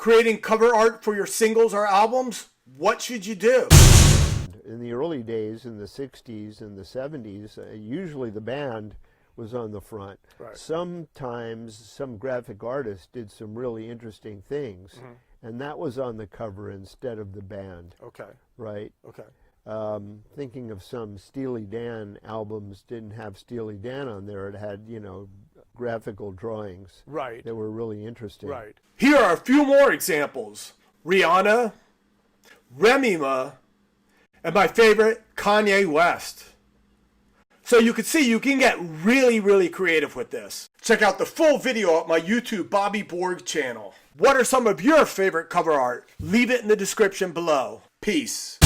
creating cover art for your singles or albums, what should you do? In the early days, in the 60s and the 70s, usually the band was on the front. Right. Sometimes some graphic artist did some really interesting things, and that was on the cover instead of the band. Okay. Right? Okay. Thinking of some Steely Dan albums didn't have Steely Dan on there. It had, you know, graphical drawings Right. that were really interesting. Right. Here are a few more examples. Rihanna, Remy Ma, and my favorite, Kanye West. So you can see you can get really, really creative with this. Check out the full video at my YouTube Bobby Borg channel. What are some of your favorite cover art? Leave it in the description below. Peace.